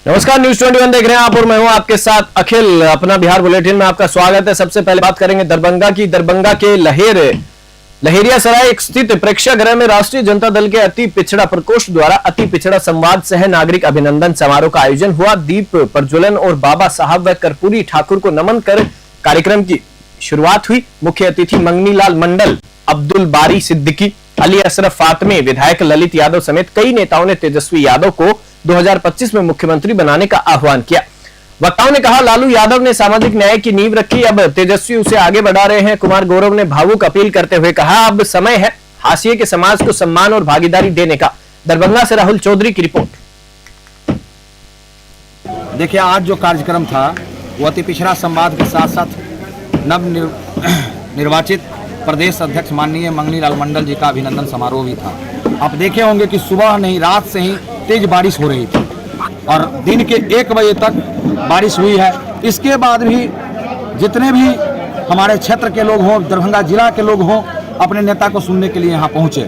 नमस्कार, न्यूज 21 देख रहे हैं आप और मैं हूं आपके साथ अखिल। अपना बिहार बुलेटिन में आपका स्वागत है। सबसे पहले बात करेंगे दरभंगा की। दरभंगा के लहेरिया सराय स्थित प्रेक्षागृह में राष्ट्रीय जनता दल के अति पिछड़ा प्रकोष्ठ द्वारा अति पिछड़ा संवाद सह नागरिक अभिनंदन समारोह का आयोजन हुआ। दीप प्रज्वलन और बाबा साहब व कर्पूरी ठाकुर को नमन कर कार्यक्रम की शुरुआत हुई। मुख्य अतिथि मंगनीलाल मंडल, अब्दुल बारी सिद्दीकी, अली अशरफ फातमी, विधायक ललित यादव समेत कई नेताओं ने तेजस्वी यादव को 2025 में मुख्यमंत्री बनाने का आह्वान किया। वक्ताओं ने कहा, लालू यादव ने सामाजिक न्याय की नींव रखी, अब तेजस्वी उसे आगे बढ़ा रहे हैं। कुमार गौरव ने भावुक अपील करते हुए कहा, अब समय है हाशिए के समाज को सम्मान और भागीदारी देने का। दरभंगा से राहुल चौधरी की रिपोर्ट। देखिए, आज जो कार्यक्रम था वो अति पिछड़ा संवाद के साथ साथ नव निर्वाचित प्रदेश अध्यक्ष माननीय मंगनीलाल मंडल जी का अभिनंदन समारोह भी था। आप देखे होंगे कि सुबह नहीं रात से ही तेज बारिश हो रही थी और दिन के 1 बजे तक बारिश हुई है। इसके बाद भी जितने भी हमारे क्षेत्र के लोग हों, दरभंगा जिला के लोग हों, अपने नेता को सुनने के लिए यहाँ पहुँचे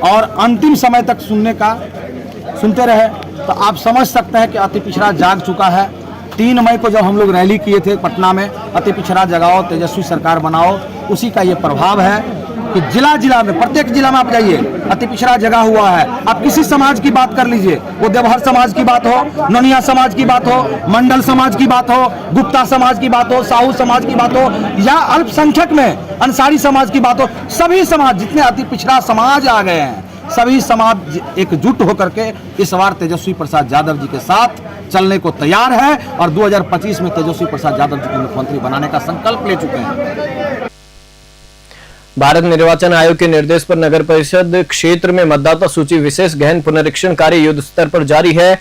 और अंतिम समय तक सुनते रहे। तो आप समझ सकते हैं कि अति पिछड़ा जाग चुका है। 3 मई को जब हम लोग रैली किए थे पटना में, अति पिछड़ा जगाओ तेजस्वी सरकार बनाओ, उसी का ये प्रभाव है कि जिला में, प्रत्येक जिला में आप जाइए, अति पिछड़ा जगा हुआ है। आप किसी समाज की बात कर लीजिए, वो देवहर समाज की बात हो, नोनिया समाज की बात हो, मंडल समाज की बात हो, गुप्ता समाज की बात हो, साहू समाज की बात हो, या अल्पसंख्यक में अंसारी समाज की बात हो, सभी समाज, जितने अति पिछड़ा समाज आ गए हैं, सभी समाज एकजुट होकर के इस बार तेजस्वी प्रसाद यादव जी के साथ चलने को तैयार है और 2025 में तेजस्वी प्रसाद यादव जी को मुख्यमंत्री बनाने का संकल्प ले चुके हैं। भारत निर्वाचन आयोग के निर्देश पर नगर परिषद क्षेत्र में मतदाता सूची विशेष गहन पुनरीक्षण कार्य युद्ध स्तर पर जारी है।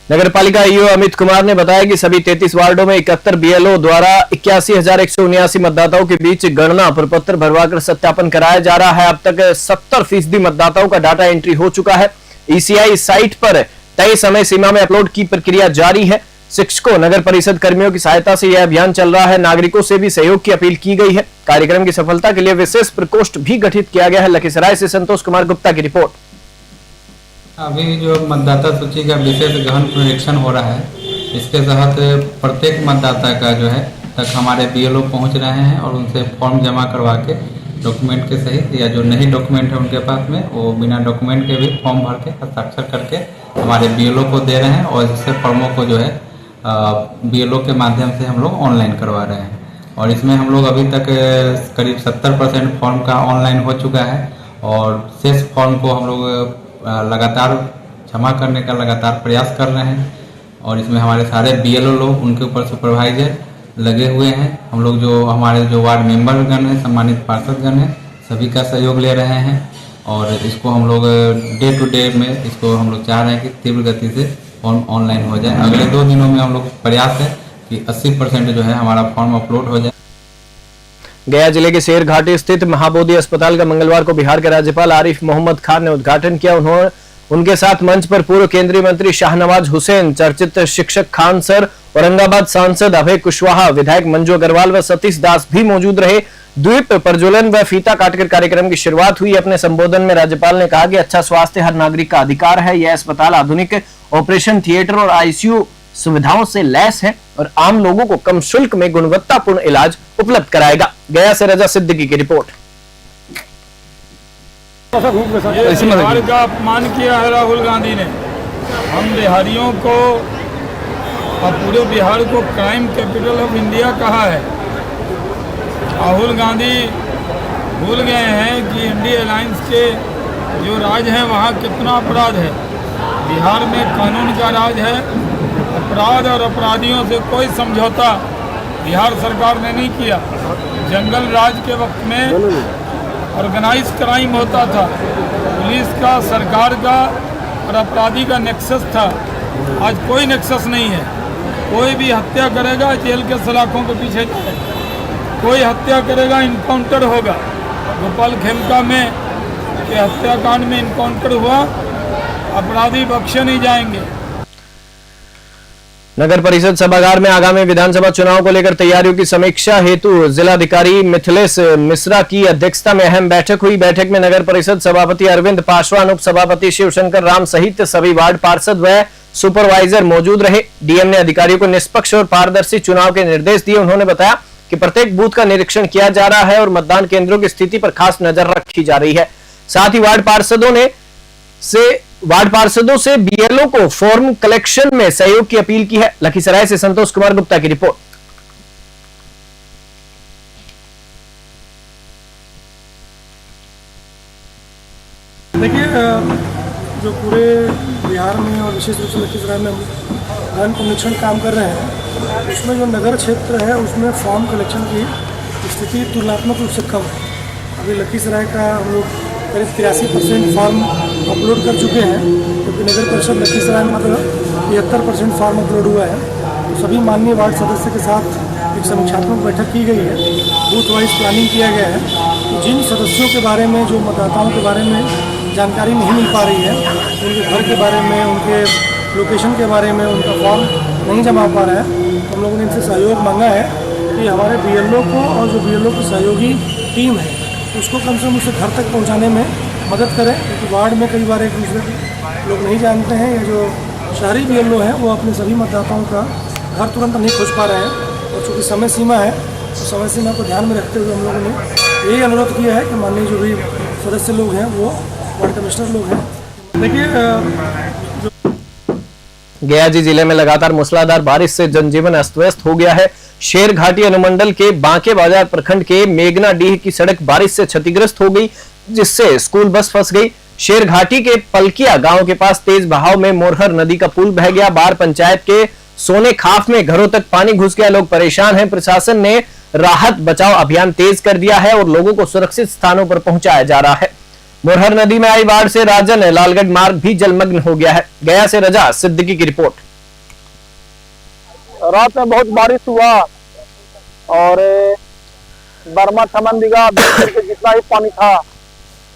नगर पालिका ईओ अमित कुमार ने बताया कि सभी 33 वार्डों में 71 बीएलओ द्वारा 81,179 मतदाताओं के बीच गणना प्रपत्र भरवाकर सत्यापन कराया जा रहा है। अब तक 70% मतदाताओं का डाटा एंट्री हो चुका है। ईसीआई साइट पर तय समय सीमा में अपलोड की प्रक्रिया जारी है। शिक्षकों, नगर परिषद कर्मियों की सहायता से यह अभियान चल रहा है। नागरिकों से भी सहयोग की अपील की गई है। कार्यक्रम की सफलता के लिए विशेष प्रकोष्ठ भी गठित किया गया है। लखीसराय से संतोष कुमार गुप्ता की रिपोर्ट। अभी जो मतदाता सूची का विशेष गहन पुनरीक्षण हो रहा है, इसके तहत प्रत्येक मतदाता का जो है तक हमारे बीएलओ पहुंच रहे हैं और उनसे फॉर्म जमा करवा के डॉक्यूमेंट के सहित, या जो नहीं डॉक्यूमेंट है उनके पास में, वो बिना डॉक्यूमेंट के भी फॉर्म भर के हस्ताक्षर करके हमारे बीएलओ को दे रहे हैं और इससे फॉर्मों को जो है बीएलओ के माध्यम से हम लोग ऑनलाइन करवा रहे हैं। और इसमें हम लोग अभी तक करीब 70% फॉर्म का ऑनलाइन हो चुका है और शेष फॉर्म को हम लोग लगातार जमा करने का लगातार प्रयास कर रहे हैं। और इसमें हमारे सारे बीएलओ लोग, उनके ऊपर सुपरवाइजर लगे हुए हैं। हम लोग जो हमारे जो वार्ड मेंबर गण हैं, सम्मानित पार्षदगण हैं, सभी का सहयोग ले रहे हैं और इसको हम लोग डे टू डे में इसको हम लोग चाह रहे हैं कि तीव्र गति से फॉर्म ऑनलाइन हो जाए। अगले 2 दिनों में हम लोग प्रयास है कि 80% जो है हमारा फॉर्म अपलोड हो जाए। गया जिले के शेर घाटी स्थित महाबोधि अस्पताल का मंगलवार को बिहार के राज्यपाल आरिफ मोहम्मद खान ने उद्घाटन किया। उनके साथ मंच पर पूर्व केंद्रीय मंत्री शाहनवाज हुसैन, चर्चित शिक्षक खान सर, औरंगाबाद सांसद अभय कुशवाहा, विधायक मंजू अग्रवाल व सतीश दास भी मौजूद रहे। द्वीप प्रज्वलन व फीता काटकर कार्यक्रम की शुरुआत हुई। अपने संबोधन में राज्यपाल ने कहा कि अच्छा स्वास्थ्य हर नागरिक का अधिकार है। यह अस्पताल आधुनिक ऑपरेशन थिएटर और आईसीयू सुविधाओं से लैस है और आम लोगों को कम शुल्क में गुणवत्तापूर्ण इलाज उपलब्ध कराएगा। गया से रजा सिद्दीकी की रिपोर्ट। बिहार का अपमान किया है राहुल गांधी ने। हम बिहारियों को और पूरे बिहार को क्राइम कैपिटल ऑफ इंडिया कहा है। राहुल गांधी भूल गए हैं कि इंडिया अलायंस के जो राज है वहाँ कितना अपराध है। बिहार में कानून का राज है। अपराध और अपराधियों से कोई समझौता बिहार सरकार ने नहीं किया। जंगल राज के वक्त में ऑर्गेनाइज क्राइम होता था, पुलिस का, सरकार का और अपराधी का नेक्सस था। आज कोई नेक्सस नहीं है। कोई भी हत्या करेगा जेल के सलाखों के पीछे जाएगा, कोई हत्या करेगा इनकाउंटर होगा। गोपाल खेमका में के हत्याकांड में इनकाउंटर हुआ, अपराधी बख्शे नहीं जाएंगे। नगर परिषद सभागार में आगामी विधानसभा चुनाव को लेकर तैयारियों की समीक्षा हेतु जिलाधिकारी मिथिलेश मिश्रा की अध्यक्षता में अहम बैठक हुई। बैठक में नगर परिषद सभापति अरविंद पासवान, उप सभापति शिवशंकर राम सहित सभी वार्ड पार्षद व सुपरवाइजर मौजूद रहे। डीएम ने अधिकारियों को निष्पक्ष और पारदर्शी चुनाव के निर्देश दिए। उन्होंने बताया कि प्रत्येक बूथ का निरीक्षण किया जा रहा है और मतदान केंद्रों की स्थिति पर खास नजर रखी जा रही है। साथ ही वार्ड पार्षदों से बीएलओ को फॉर्म कलेक्शन में सहयोग की अपील की है। लखीसराय से संतोष कुमार गुप्ता की रिपोर्ट। देखिए, जो पूरे बिहार में और विशेष रूप से लखीसराय में गहन पुनरीक्षण काम कर रहे हैं, उसमें जो नगर क्षेत्र है उसमें फॉर्म कलेक्शन की स्थिति तुलनात्मक रूप से कम है। अभी लखीसराय का हम लोग करीब 83% फॉर्म अपलोड कर चुके हैं, क्योंकि नगर परिषद लखीसराय में मतलब 73% फॉर्म अपलोड हुआ है। तो सभी माननीय वार्ड सदस्य के साथ एक समीक्षात्मक बैठक की गई है, बूथ वाइज प्लानिंग किया गया है। तो जिन सदस्यों के बारे में, जो मतदाताओं के बारे में जानकारी नहीं मिल पा रही है, उनके घर के बारे में, उनके लोकेशन के बारे में, उनका फॉर्म नहीं जमा पा रहा है, तो हम लोगों ने इनसे सहयोग मांगा है कि हमारे बीएलओ को और जो बीएलओ की सहयोगी टीम है उसको कम से कम उसे घर तक पहुंचाने में मदद करें, क्योंकि वार्ड में कई बार एक दूसरे को लोग नहीं जानते हैं, या जो शहरी बीएलओ हैं वो अपने सभी मतदाताओं का घर तुरंत नहीं खोज पा रहे हैं। और चूँकि समय सीमा है, तो समय सीमा को ध्यान में रखते हुए हम लोगों ने यही अनुरोध किया है कि माननीय जो भी सदस्य लोग हैं वो वार्ड कमिश्नर लोग हैं। देखिए, गयाजी जिले में लगातार मूसलाधार बारिश से जनजीवन अस्त व्यस्त हो गया है। शेरघाटी अनुमंडल के बांके बाजार प्रखंड के मेघनाडीह की सड़क बारिश से क्षतिग्रस्त हो गई, जिससे स्कूल बस फंस गई। शेरघाटी के पलकिया गांव के पास तेज बहाव में मोरहर नदी का पुल बह गया। बार पंचायत के सोने खाफ में घरों तक पानी घुस गया, लोग परेशान हैं। प्रशासन ने राहत बचाव अभियान तेज कर दिया है और लोगों को सुरक्षित स्थानों पर पहुंचाया जा रहा है। मोरहर नदी में आई बाढ़ से राजन लालगढ़ मार्ग भी जलमग्न हो गया है। गया से रजा सिद्दीकी की रिपोर्ट। रात में बहुत बारिश हुआ और बर्मा समंदिगा के जितना ही पानी था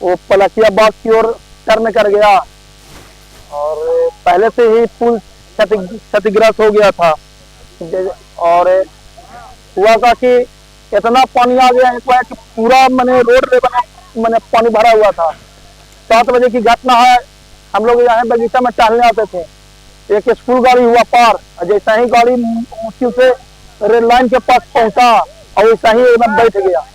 वो पलकियाबाद की ओर टर्न कर गया और पहले से ही पुल क्षतिग्रस्त हो गया था। और हुआ था कि इतना पानी आ गया कि पूरा मैंने रोड मैंने पानी भरा हुआ था। 7 बजे की घटना है, हम लोग यहाँ बगीचा में टहलने आते थे, एक स्कूल गाड़ी हुआ पार, जैसा ही गाड़ी मुश्किल से रेल लाइन के पास पहुंचा और वैसा ही एकदम बैठ गया।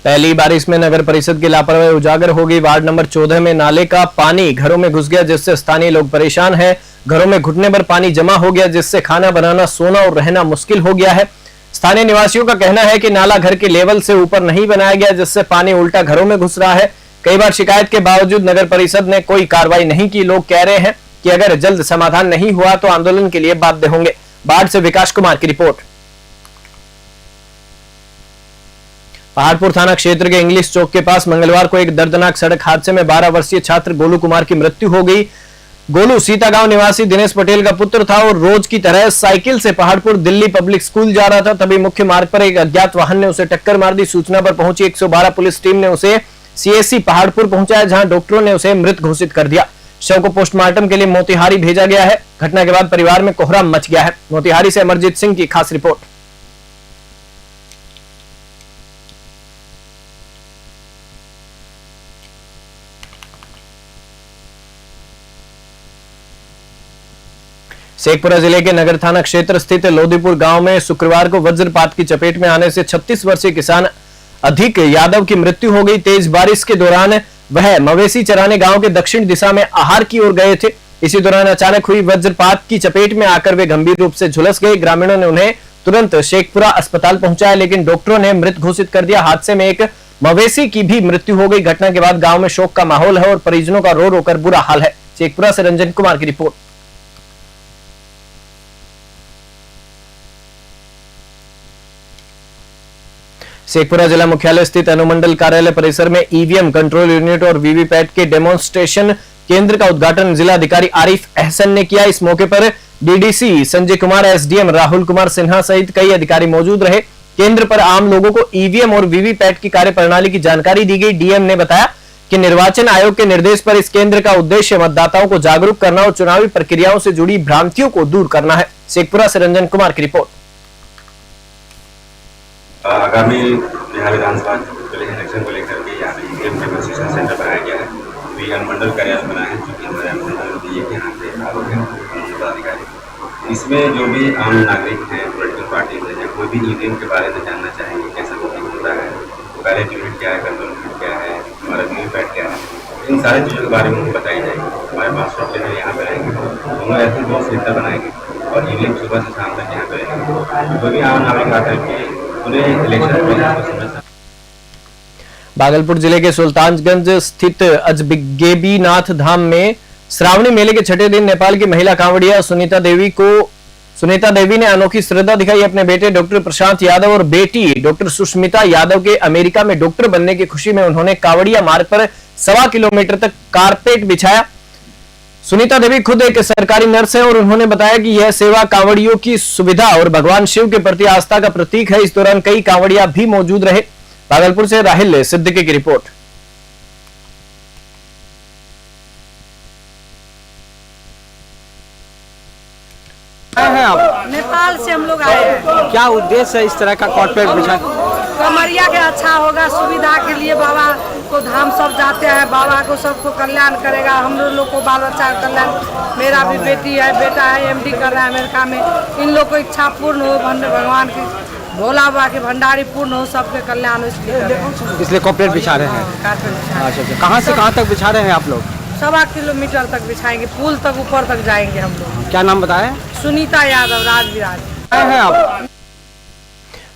पहली बारिश में नगर परिषद की लापरवाही उजागर हो गई। वार्ड नंबर 14 में नाले का पानी घरों में घुस गया, जिससे स्थानीय लोग परेशान हैं। घरों में घुटने पर पानी जमा हो गया, जिससे खाना बनाना, सोना और रहना मुश्किल हो गया है। स्थानीय निवासियों का कहना है कि नाला घर के लेवल से ऊपर नहीं बनाया गया, जिससे पानी उल्टा घरों में घुस रहा है। कई बार शिकायत के बावजूद नगर परिषद ने कोई कार्रवाई नहीं की। लोग कह रहे हैं कि अगर जल्द समाधान नहीं हुआ तो आंदोलन के लिए बाध्य होंगे। बाढ़ से विकास कुमार की रिपोर्ट। पहाड़पुर थाना क्षेत्र के इंग्लिश चौक के पास मंगलवार को एक दर्दनाक सड़क हादसे में 12 वर्षीय छात्र गोलू कुमार की मृत्यु हो गई। गोलू सीतागांव निवासी दिनेश पटेल का पुत्र था और रोज की तरह साइकिल से पहाड़पुर दिल्ली पब्लिक स्कूल जा रहा था। तभी मुख्य मार्ग पर एक अज्ञात वाहन ने उसे टक्कर मार दी। सूचना पर पहुंची 112 पुलिस टीम ने उसे सीएससी पहाड़पुर पहुंचाया, जहां डॉक्टरों ने उसे मृत घोषित कर दिया। शव को पोस्टमार्टम के लिए मोतिहारी भेजा गया है। घटना के बाद परिवार में कोहराम मच गया है। मोतिहारी से अमरजीत सिंह की खास रिपोर्ट। शेखपुरा जिले के नगर थाना क्षेत्र स्थित लोधीपुर गांव में शुक्रवार को वज्रपात की चपेट में आने से 36 वर्षीय किसान अधिक यादव की मृत्यु हो गई। तेज बारिश के दौरान वह मवेशी चराने गांव के दक्षिण दिशा में आहार की ओर गए थे। इसी दौरान अचानक हुई वज्रपात की चपेट में आकर वे गंभीर रूप से झुलस गए। ग्रामीणों ने उन्हें तुरंत शेखपुरा अस्पताल पहुंचाया, लेकिन डॉक्टरों ने मृत घोषित कर दिया। हादसे में एक मवेशी की भी मृत्यु हो गई। घटना के बाद गांव में शोक का माहौल है और परिजनों का रो रो कर बुरा हाल है। शेखपुरा से रंजन कुमार की रिपोर्ट। शेखपुरा जिला मुख्यालय स्थित अनुमंडल कार्यालय परिसर में ईवीएम कंट्रोल यूनिट और वीवीपैट के डेमोन्स्ट्रेशन केंद्र का उद्घाटन जिलाधिकारी आरिफ अहसन ने किया। इस मौके पर डीडीसी संजय कुमार, एसडीएम राहुल कुमार सिन्हा सहित कई अधिकारी मौजूद रहे। केंद्र पर आम लोगों को ईवीएम और वीवीपैट की कार्यप्रणाली की जानकारी दी गई। डीएम ने बताया कि निर्वाचन आयोग के निर्देश पर इस केंद्र का उद्देश्य मतदाताओं को जागरूक करना और चुनावी प्रक्रियाओं से जुड़ी भ्रांतियों को दूर करना है। शेखपुरा से रंजन कुमार की रिपोर्ट। आगामी बिहार विधानसभा इलेक्शन को लेकर के यहाँ पे ईवीएम डेमोन्स्ट्रेशन सेंटर बनाया गया है। तो ये अनुमंडल कार्यालय बना है, जो कि हमारे अनुमंडल एक यहाँ पे आरोप है पदाधिकारी। इसमें जो भी आम नागरिक हैं, पॉलिटिकल पार्टी हैं, या कोई भी ईवीएम के बारे में जानना चाहेंगे, कैसा वोटिंग होता है, बैलेट यूनिट क्या है, कंट्रोल यूनिट क्या है, हमारा वीवीपैट क्या है, इन सारी चीज़ों के बारे में उनको बताई जाएगी। हमारे पास सॉफ्टवेयर यहाँ पर रहेंगे, दोनों ऐसे 2 सेंटर बनाएंगे और ईवीएम सुबह से शाम तक यहाँ पर रहेंगे। कोई भी आम नागरिक आकर के पूरे इलेक्शन भागलपुर जिले के सुल्तानगंज स्थित अजगेबीनाथ धाम में श्रावणी मेले के छठे दिन नेपाल की महिला कांवड़िया सुनीता देवी ने अनोखी श्रद्धा दिखाई। अपने बेटे डॉक्टर प्रशांत यादव और बेटी डॉक्टर सुष्मिता यादव के अमेरिका में डॉक्टर बनने की खुशी में उन्होंने कांवड़िया मार्ग पर 1.25 किलोमीटर तक कारपेट बिछाया। सुनीता देवी खुद एक सरकारी नर्स है और उन्होंने बताया कि यह सेवा कांवड़ियों की सुविधा और भगवान शिव के प्रति आस्था का प्रतीक है। इस दौरान कई कांवड़िया भी मौजूद रहे। भागलपुर से राहिल सिद्दीकी की रिपोर्ट। हैं आप? नेपाल से हम लोग आए हैं। क्या उद्देश्य है इस तरह का कॉर्पोरेट बिछा? कमरिया के अच्छा होगा, सुविधा के लिए बाबा को धाम सब जाते हैं, बाबा को सबको कल्याण करेगा, हम लोग को बाल बच्चा का कल्याण। मेरा भी बेटी है, बेटा है, एमडी कर रहा है अमेरिका में। इन लोग को इच्छा पूर्ण हो, भगवान की भोला बाबा की भंडारी पूर्ण हो, सबके कल्याण हो, इसलिए कॉर्पोरेट बिछा रहे हैं। अच्छा, कहाँ से कहाँ तक बिछा रहे हैं आप लोग? 1.25 किलोमीटर तक बिछाएंगे, पुल तक ऊपर तक जाएंगे हम लोग। क्या नाम बताएं? सुनीता यादव, राजविराज। हैं आप?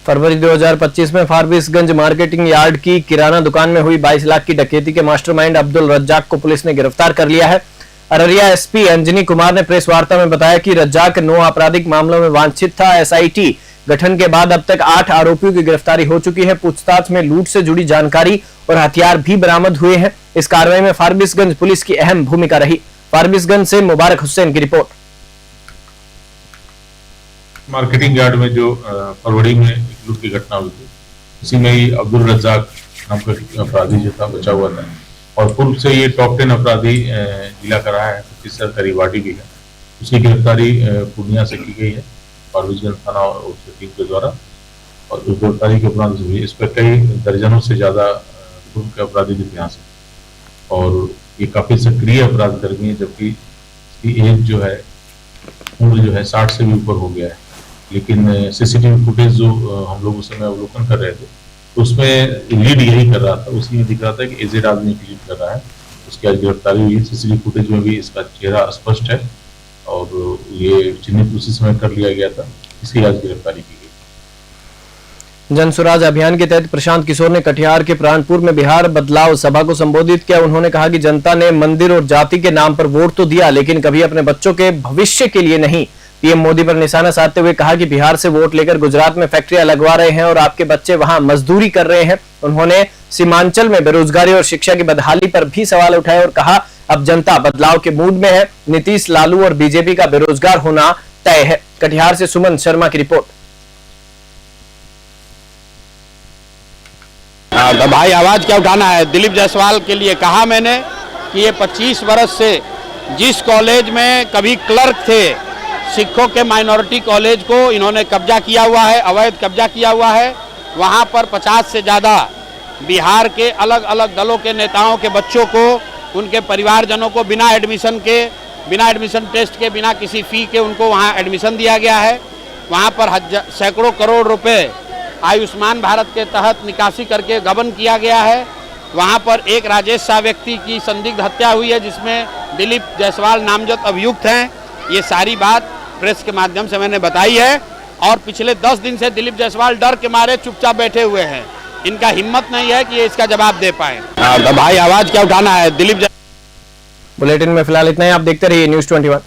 फरवरी 2025 में फारबिसगंज मार्केटिंग यार्ड की किराना दुकान में हुई 22 लाख की डकैती के मास्टरमाइंड अब्दुल रज्जाक को पुलिस ने गिरफ्तार कर लिया है। अररिया एसपी अंजनी कुमार ने प्रेस वार्ता में बताया कि रज्जाक 9 आपराधिक मामलों में वांछित था। एसआईटी गठन के बाद अब तक 8 आरोपियों की गिरफ्तारी हो चुकी है। पूछताछ में लूट से जुड़ी जानकारी और हथियार भी बरामद हुए हैं। इस कार्रवाई में फारबिसगंज पुलिस की अहम भूमिका रही। फारबिसगंज से मुबारक हुसैन की रिपोर्ट। मार्केटिंग यार्ड में जो फरवरी में एक लूट की घटना हुई थी, उसी में ही अब्दुल रज्जाक नाम का अपराधी जो था बचा हुआ था और पूर्व से ये टॉप 10 अपराधी जिला का रहा है, 25 सरकारी वाडी भी है। उसकी गिरफ्तारी पूर्णिया से की गई है फारबिसगंज थाना और उसकी टीम के द्वारा, और उस गिरफ्तारी के उपरांत इस पर कई दर्जनों से ज्यादा पूर्व के अपराधी के इतिहास है और ये काफी सक्रिय अपराध कर्मी है, जबकि इसकी एज जो है, उम्र जो है 60 से भी ऊपर हो गया है। लेकिन सीसीटीवी फुटेज जो हम लोग उस समय अवलोकन कर रहे थे, तो उसमें लीड यही कर रहा था, उसी में दिख रहा था कि एजेड आदमी लीड कर रहा है। उसकी आज गिरफ्तारी हुई। सीसीटीवी फुटेज में भी इसका चेहरा स्पष्ट है और ये चिन्हित उसी समय कर लिया गया था, इसकी आज गिरफ्तारी की गई। जन स्वराज अभियान के तहत प्रशांत किशोर ने कटिहार के प्राणपुर में बिहार बदलाव सभा को संबोधित किया। उन्होंने कहा कि जनता ने मंदिर और जाति के नाम पर वोट तो दिया, लेकिन कभी अपने बच्चों के भविष्य के लिए नहीं। पीएम मोदी पर निशाना साधते हुए कहा कि बिहार से वोट लेकर गुजरात में फैक्ट्रियां लगवा रहे हैं और आपके बच्चे वहां मजदूरी कर रहे हैं। उन्होंने सीमांचल में बेरोजगारी और शिक्षा की बदहाली पर भी सवाल उठाए और कहा अब जनता बदलाव के मूड में है। नीतीश, लालू और बीजेपी का बेरोजगार होना तय है। कटिहार से सुमन शर्मा की रिपोर्ट। भाई आवाज क्या उठाना है। दिलीप जायसवाल के लिए कहा मैंने कि ये 25 वर्ष से जिस कॉलेज में कभी क्लर्क थे, सिखों के माइनॉरिटी कॉलेज को इन्होंने कब्जा किया हुआ है, अवैध कब्जा किया हुआ है। वहाँ पर 50 से ज़्यादा बिहार के अलग अलग दलों के नेताओं के बच्चों को, उनके परिवारजनों को बिना एडमिशन टेस्ट के, बिना किसी फ़ी के उनको वहाँ एडमिशन दिया गया है। वहाँ पर सैकड़ों करोड़ रुपए आयुष्मान भारत के तहत निकासी करके गबन किया गया है। वहाँ पर एक राजेश शाह व्यक्ति की संदिग्ध हत्या हुई है, जिसमें दिलीप जायसवाल नामजद अभियुक्त हैं। ये सारी बात प्रेस के माध्यम से मैंने बताई है और पिछले 10 दिन से दिलीप जायसवाल डर के मारे चुपचाप बैठे हुए हैं। इनका हिम्मत नहीं है कि ये इसका जवाब दे पाए। भाई आवाज क्या उठाना है। दिलीप बुलेटिन में फिलहाल इतना ही। आप देखते रहिए News 21।